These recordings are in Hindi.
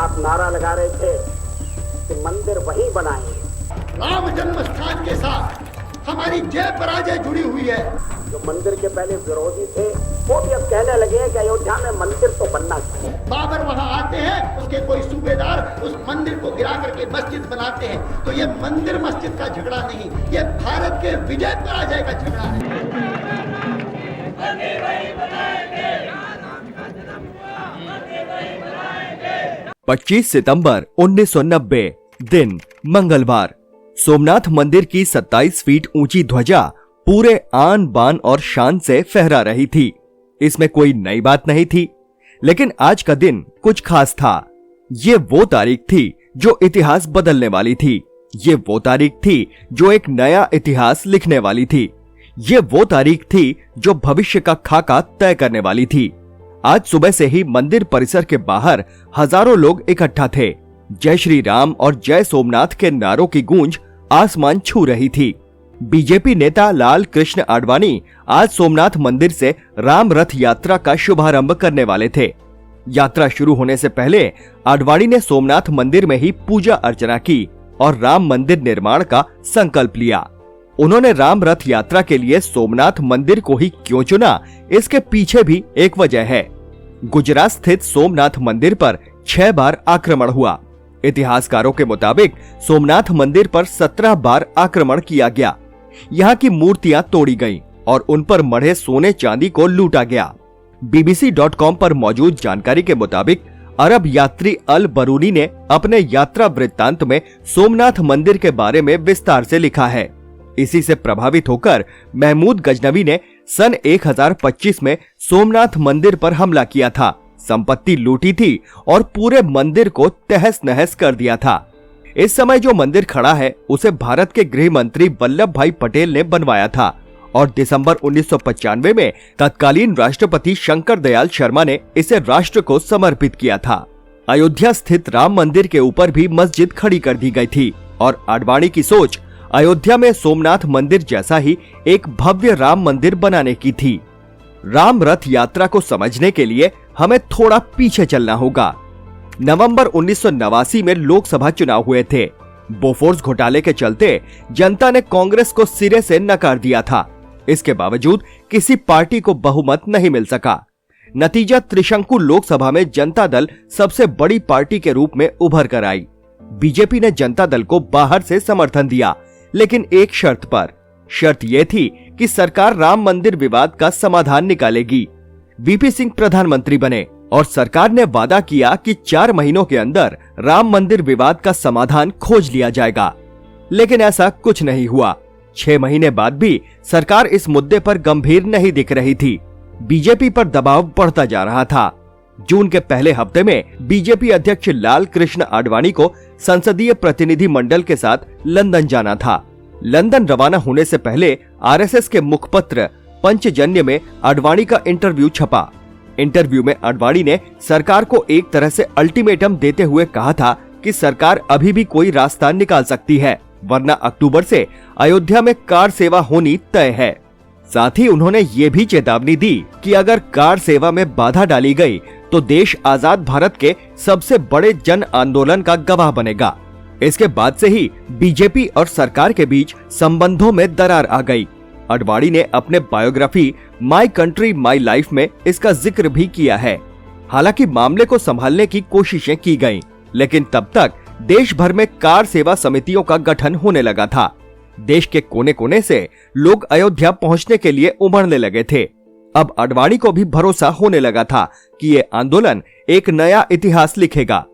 आप नारा लगा रहे थे कि मंदिर वहीं बनाएंगे। राम जन्म स्थान के साथ हमारी जय पराजय जुड़ी हुई है। जो मंदिर के पहले विरोधी थे वो भी अब कहने लगे हैं कि अयोध्या में मंदिर तो बनना चाहिए। बाबर वहां आते हैं, उसके कोई सूबेदार उस मंदिर को गिरा करके मस्जिद बनाते हैं। तो ये मंदिर मस्जिद का झगड़ा नहीं, ये भारत के विजय पराजय का झगड़ा है। 25 सितंबर 1990 दिन मंगलवार। सोमनाथ मंदिर की 27 फीट ऊंची ध्वजा पूरे आन बान और शान से फहरा रही थी। इसमें कोई नई बात नहीं थी, लेकिन आज का दिन कुछ खास था। ये वो तारीख थी जो इतिहास बदलने वाली थी। ये वो तारीख थी जो एक नया इतिहास लिखने वाली थी। ये वो तारीख थी जो भविष्य का खाका तय करने वाली थी। आज सुबह से ही मंदिर परिसर के बाहर हजारों लोग इकट्ठा थे। जय श्री राम और जय सोमनाथ के नारों की गूंज आसमान छू रही थी। बीजेपी नेता लाल कृष्ण आडवाणी आज सोमनाथ मंदिर से राम रथ यात्रा का शुभारंभ करने वाले थे। यात्रा शुरू होने से पहले आडवाणी ने सोमनाथ मंदिर में ही पूजा अर्चना की और राम मंदिर निर्माण का संकल्प लिया। उन्होंने राम रथ यात्रा के लिए सोमनाथ मंदिर को ही क्यों चुना, इसके पीछे भी एक वजह है। गुजरात स्थित सोमनाथ मंदिर पर 6 बार आक्रमण हुआ। इतिहासकारों के मुताबिक सोमनाथ मंदिर पर 17 बार आक्रमण किया गया। यहाँ की मूर्तियां तोड़ी गईं और उन पर मढ़े सोने चांदी को लूटा गया। BBC.com पर मौजूद जानकारी के मुताबिक अरब यात्री अल बरूनी ने अपने यात्रा वृत्तांत में सोमनाथ मंदिर के बारे में विस्तार से लिखा है। इसी से प्रभावित होकर महमूद गजनवी ने सन 1025 में सोमनाथ मंदिर पर हमला किया था, संपत्ति लूटी थी और पूरे मंदिर को तहस नहस कर दिया था। इस समय जो मंदिर खड़ा है उसे भारत के गृह मंत्री वल्लभ भाई पटेल ने बनवाया था और दिसंबर 1995 में तत्कालीन राष्ट्रपति शंकर दयाल शर्मा ने इसे राष्ट्र को समर्पित किया था। अयोध्या स्थित राम मंदिर के ऊपर भी मस्जिद खड़ी कर दी गई थी और आडवाणी की सोच अयोध्या में सोमनाथ मंदिर जैसा ही एक भव्य राम मंदिर बनाने की थी। राम रथ यात्रा को समझने के लिए हमें थोड़ा पीछे चलना होगा। नवंबर 1989 में लोकसभा चुनाव हुए थे। बोफोर्स घोटाले के चलते जनता ने कांग्रेस को सिरे से नकार दिया था। इसके बावजूद किसी पार्टी को बहुमत नहीं मिल सका। नतीजा त्रिशंकु लोकसभा में जनता दल सबसे बड़ी पार्टी के रूप में उभर कर आई। बीजेपी ने जनता दल को बाहर से समर्थन दिया, लेकिन एक शर्त पर। शर्त यह थी कि सरकार राम मंदिर विवाद का समाधान निकालेगी। वीपी सिंह प्रधानमंत्री बने और सरकार ने वादा किया कि 4 महीनों के अंदर राम मंदिर विवाद का समाधान खोज लिया जाएगा, लेकिन ऐसा कुछ नहीं हुआ। 6 महीने बाद भी सरकार इस मुद्दे पर गंभीर नहीं दिख रही थी। बीजेपी पर दबाव बढ़ता जा रहा था। जून के पहले हफ्ते में बीजेपी अध्यक्ष लाल कृष्ण आडवाणी को संसदीय प्रतिनिधि मंडल के साथ लंदन जाना था। लंदन रवाना होने से पहले आरएसएस के मुखपत्र पंचजन्य में आडवाणी का इंटरव्यू छपा। इंटरव्यू में आडवाणी ने सरकार को एक तरह से अल्टीमेटम देते हुए कहा था कि सरकार अभी भी कोई रास्ता निकाल सकती है, वरना अक्टूबर से अयोध्या में कार सेवा होनी तय है। साथ ही उन्होंने ये भी चेतावनी दी कि अगर कार सेवा में बाधा डाली गई तो देश आजाद भारत के सबसे बड़े जन आंदोलन का गवाह बनेगा। इसके बाद से ही बीजेपी और सरकार के बीच संबंधों में दरार आ गई। आडवाणी ने अपने biography my country my life में इसका जिक्र भी किया है। हालांकि मामले को संभालने की कोशिशें की गईं, लेकिन तब तक देश भर में कार सेवा समितियों का गठन होने लगा था। देश के कोने कोने से लोग अयोध्या पहुंचने के लिए उमड़ने लगे थे। अब आडवाणी को भी भरोसा होने लगा था कि ये आंदोलन एक नया इतिहास लिखेगा।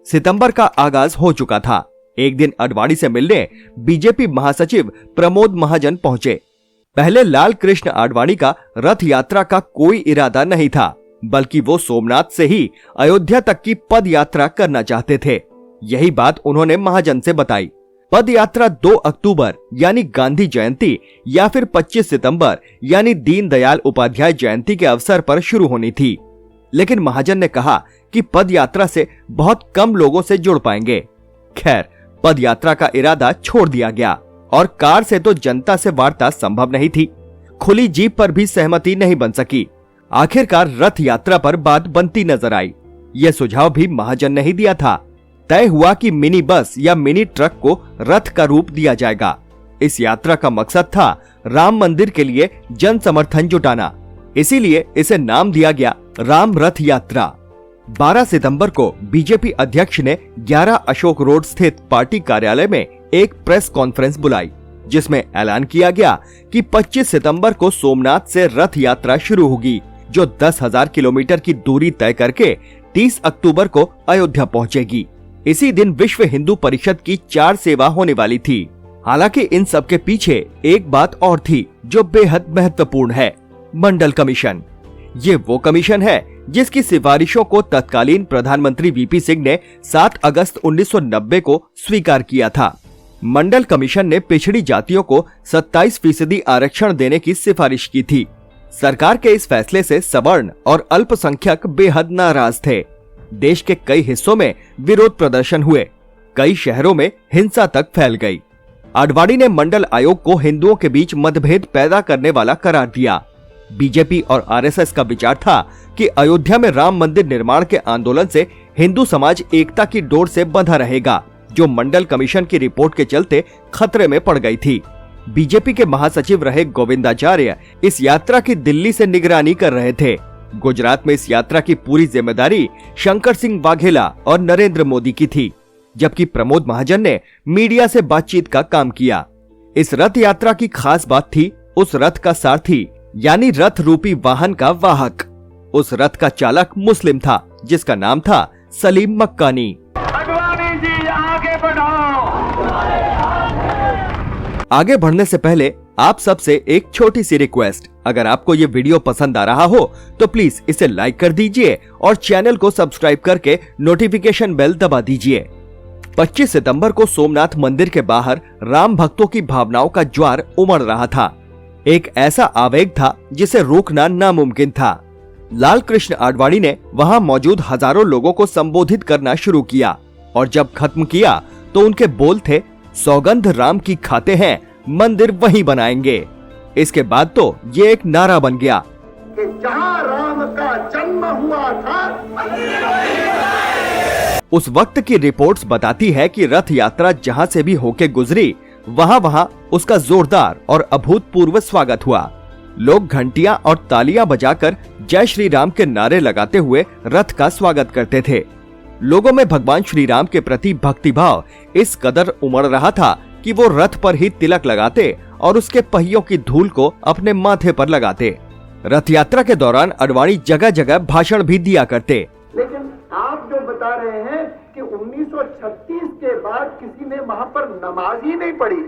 सितंबर का आगाज हो चुका था। एक दिन आडवाणी से मिलने बीजेपी महासचिव प्रमोद महाजन पहुंचे। पहले लाल कृष्ण आडवाणी का रथ यात्रा का कोई इरादा नहीं था, बल्कि वो सोमनाथ से ही अयोध्या तक की पद यात्रा करना चाहते थे। यही बात उन्होंने महाजन से बताई। पद यात्रा 2 अक्टूबर यानी गांधी जयंती या फिर 25 सितंबर यानी दीनदयाल उपाध्याय जयंती के अवसर पर शुरू होनी थी, लेकिन महाजन ने कहा कि पद यात्रा से बहुत कम लोगों से जुड़ पाएंगे। खैर, पद यात्रा का इरादा छोड़ दिया गया और कार से तो जनता से वार्ता संभव नहीं थी। खुली जीप पर भी सहमति नहीं बन सकी। आखिरकार रथ यात्रा पर बात बनती नजर आई। यह सुझाव भी महाजन ने ही दिया था। तय हुआ कि मिनी बस या मिनी ट्रक को रथ का रूप दिया जाएगा। इस यात्रा का मकसद था राम मंदिर के लिए जन समर्थन जुटाना, इसीलिए इसे नाम दिया गया राम रथ यात्रा। 12 सितंबर को बीजेपी अध्यक्ष ने 11 अशोक रोड स्थित पार्टी कार्यालय में एक प्रेस कॉन्फ्रेंस बुलाई, जिसमें ऐलान किया गया कि 25 सितंबर को सोमनाथ से रथ यात्रा शुरू होगी, जो 10,000 किलोमीटर की दूरी तय करके 30 अक्टूबर को अयोध्या पहुंचेगी। इसी दिन विश्व हिंदू परिषद की 4 सेवा होने वाली थी। हालांकि इन सब के पीछे एक बात और थी जो बेहद महत्वपूर्ण है, मंडल कमीशन। ये वो कमीशन है जिसकी सिफारिशों को तत्कालीन प्रधानमंत्री वीपी सिंह ने 7 अगस्त 1990 को स्वीकार किया था। मंडल कमीशन ने पिछड़ी जातियों को 27% आरक्षण देने की सिफारिश की थी। सरकार के इस फैसले से सवर्ण और अल्पसंख्यक बेहद नाराज थे। देश के कई हिस्सों में विरोध प्रदर्शन हुए, कई शहरों में हिंसा तक फैल गई। आडवाणी ने मंडल आयोग को हिंदुओं के बीच मतभेद पैदा करने वाला करार दिया। बीजेपी और आरएसएस का विचार था कि अयोध्या में राम मंदिर निर्माण के आंदोलन से हिंदू समाज एकता की डोर से बंधा रहेगा, जो मंडल कमीशन की रिपोर्ट के चलते खतरे में पड़ गई थी। बीजेपी के महासचिव रहे गोविंदाचार्य इस यात्रा की दिल्ली से निगरानी कर रहे थे। गुजरात में इस यात्रा की पूरी जिम्मेदारी शंकर सिंह वाघेला और नरेंद्र मोदी की थी, जबकि प्रमोद महाजन ने मीडिया से बातचीत का काम किया। इस रथ यात्रा की खास बात थी उस रथ का सारथी, यानी रथ रूपी वाहन का वाहक। उस रथ का चालक मुस्लिम था, जिसका नाम था सलीम मक्कानी। आडवाणी जी आगे बढ़ो। आगे बढ़ने से पहले आप सबसे एक छोटी सी रिक्वेस्ट, अगर आपको ये वीडियो पसंद आ रहा हो तो प्लीज इसे लाइक कर दीजिए और चैनल को सब्सक्राइब करके नोटिफिकेशन बेल दबा दीजिए। 25 सितंबर को सोमनाथ मंदिर के बाहर राम भक्तों की भावनाओं का ज्वार उमड़ रहा था। एक ऐसा आवेग था जिसे रोकना नामुमकिन था। लाल कृष्ण आडवाणी ने वहां मौजूद हजारों लोगों को संबोधित करना शुरू किया और जब खत्म किया तो उनके बोल थे, सौगंध राम की खाते हैं, मंदिर वहीं बनाएंगे। इसके बाद तो ये एक नारा बन गया कि जहां राम का जन्म हुआ था, उस वक्त की रिपोर्ट्स बताती है कि रथ यात्रा जहां से भी होके गुजरी, वहां उसका जोरदार और अभूतपूर्व स्वागत हुआ। लोग घंटियां और तालियां बजाकर जय श्री राम के नारे लगाते हुए रथ का स्वागत करते थे। लोगों में भगवान श्री राम के प्रति भक्तिभाव इस कदर उमड़ रहा था कि वो रथ पर ही तिलक लगाते और उसके पहियों की धूल को अपने माथे पर लगाते। रथ यात्रा के दौरान आडवाणी जगह जगह भाषण भी दिया करते। लेकिन आप जो बता रहे हैं कि 1936 के बाद किसी ने वहां पर नमाज ही नहीं पढ़ी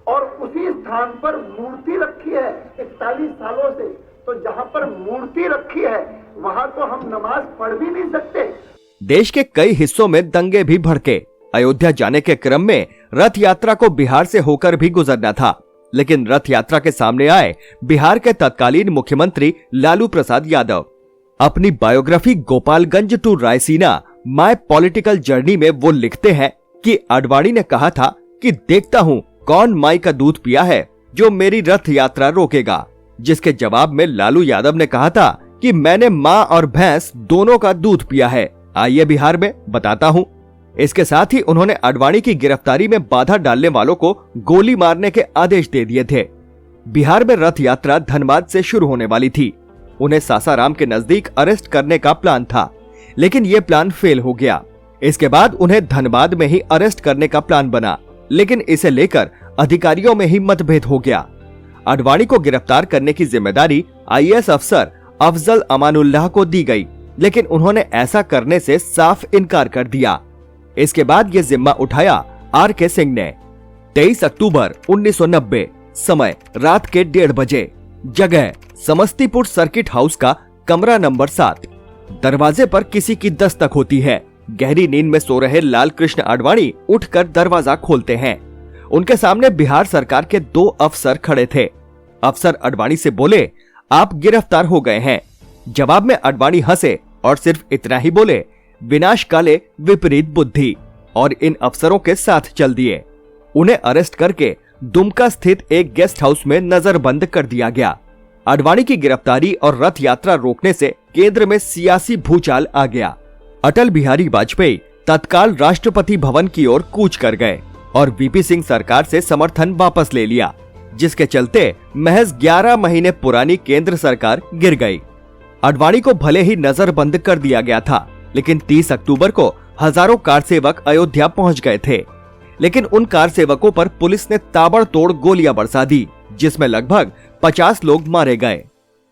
और उसी स्थान पर मूर्ति रखी है 41 सालों से, तो जहां पर मूर्ति रखी है वहां तो हम नमाज पढ़ भी नहीं सकते। देश के कई हिस्सों में दंगे भी भड़के। अयोध्या जाने के क्रम में रथ यात्रा को बिहार से होकर भी गुजरना था, लेकिन रथ यात्रा के सामने आए बिहार के तत्कालीन मुख्यमंत्री लालू प्रसाद यादव। अपनी biography Gopalganj to Raisina my political journey में वो लिखते हैं कि आडवाणी ने कहा था कि देखता हूँ कौन माई का दूध पिया है जो मेरी रथ यात्रा रोकेगा, जिसके जवाब में लालू यादव ने कहा था कि मैंने माँ और भैंस दोनों का दूध पिया है, आइए बिहार में बताता हूँ। इसके साथ ही उन्होंने आडवाणी की गिरफ्तारी में बाधा डालने वालों को गोली मारने के आदेश दे दिए थे। बिहार में रथ यात्रा धनबाद से शुरू होने वाली थी। उन्हें सासाराम के नजदीक अरेस्ट करने का प्लान था, लेकिन ये प्लान फेल हो गया। इसके बाद उन्हें धनबाद में ही अरेस्ट करने का प्लान बना, लेकिन इसे लेकर अधिकारियों में ही मतभेद हो गया। आडवाणी को गिरफ्तार करने की जिम्मेदारी आईएएस अफसर अफजल अमानुल्लाह को दी गई, लेकिन उन्होंने ऐसा करने से साफ इनकार कर दिया। इसके बाद ये जिम्मा उठाया आर.के. सिंह ने। 23 अक्टूबर 1990, समय रात के 1:30 बजे, जगह समस्तीपुर सर्किट हाउस का कमरा नंबर 7। दरवाजे पर किसी की दस्तक होती है। गहरी नींद में सो रहे लाल कृष्ण आडवाणी उठकर दरवाजा खोलते हैं। उनके सामने बिहार सरकार के 2 अफसर खड़े थे। अफसर आडवाणी से बोले, आप गिरफ्तार हो गए हैं। जवाब में आडवाणी हंसे और सिर्फ इतना ही बोले, विनाश काले विपरीत बुद्धि, और इन अफसरों के साथ चल दिए। उन्हें अरेस्ट करके दुमका स्थित एक गेस्ट हाउस में नजरबंद कर दिया गया। आडवाणी की गिरफ्तारी और रथ यात्रा रोकने से केंद्र में सियासी भूचाल आ गया। अटल बिहारी वाजपेयी तत्काल राष्ट्रपति भवन की ओर कूच कर गए और वीपी सिंह सरकार से समर्थन वापस ले लिया, जिसके चलते महज 11 महीने पुरानी केंद्र सरकार गिर गई। आडवाणी को भले ही नजरबंद कर दिया गया था, लेकिन 30 अक्टूबर को हजारों कार सेवक अयोध्या पहुंच गए थे। लेकिन उन कार सेवकों पर पुलिस ने ताबड़तोड़ गोलियां बरसा दी, जिसमें लगभग 50 लोग मारे गए।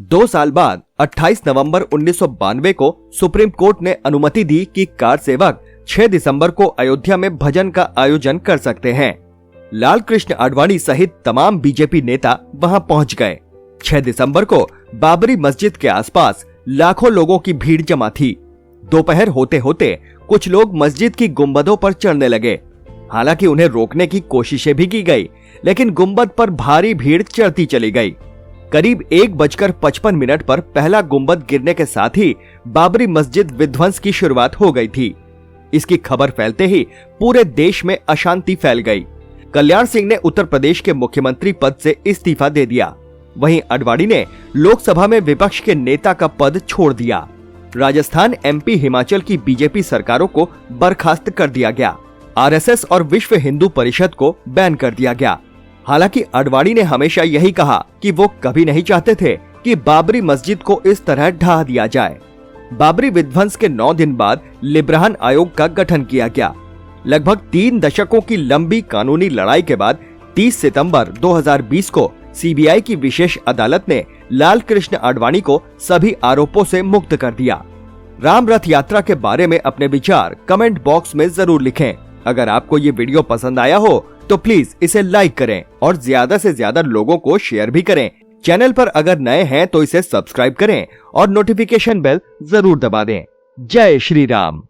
2 साल बाद 28 नवंबर 1992 को सुप्रीम कोर्ट ने अनुमति दी कि कार सेवक 6 दिसंबर को अयोध्या में भजन का आयोजन कर सकते हैं। लाल कृष्ण आडवाणी सहित तमाम बीजेपी नेता वहां पहुंच गए। 6 दिसंबर को बाबरी मस्जिद के आसपास लाखों लोगों की भीड़ जमा थी। दोपहर होते होते कुछ लोग मस्जिद की गुंबदों पर चढ़ने लगे। हालांकि उन्हें रोकने की कोशिशें भी की गई, लेकिन गुंबद पर भारी भीड़ चढ़ती चली गई। करीब 1:55 पर पहला गुंबद गिरने के साथ ही बाबरी मस्जिद विध्वंस की शुरुआत हो गई थी। इसकी खबर फैलते ही पूरे देश में अशांति फैल गई। कल्याण सिंह ने उत्तर प्रदेश के मुख्यमंत्री पद से इस्तीफा दे दिया। वहीं आडवाणी ने लोकसभा में विपक्ष के नेता का पद छोड़ दिया। राजस्थान, एमपी, हिमाचल की बीजेपी सरकारों को बर्खास्त कर दिया गया। आरएसएस और विश्व हिंदू परिषद को बैन कर दिया गया। हालांकि आडवाणी ने हमेशा यही कहा कि वो कभी नहीं चाहते थे कि बाबरी मस्जिद को इस तरह ढहा दिया जाए। बाबरी विध्वंस के 9 दिन बाद लिब्राहन आयोग का गठन किया गया। लगभग 3 दशकों की लंबी कानूनी लड़ाई के बाद 30 सितंबर 2020 को सीबीआई की विशेष अदालत ने लाल कृष्ण आडवाणी को सभी आरोपों से मुक्त कर दिया। राम रथ यात्रा के बारे में अपने विचार कमेंट बॉक्स में जरूर लिखें। अगर आपको ये वीडियो पसंद आया हो तो प्लीज इसे लाइक करें और ज्यादा से ज्यादा लोगों को शेयर भी करें। चैनल पर अगर नए हैं तो इसे सब्सक्राइब करें और नोटिफिकेशन बेल जरूर दबा दें। जय श्री राम।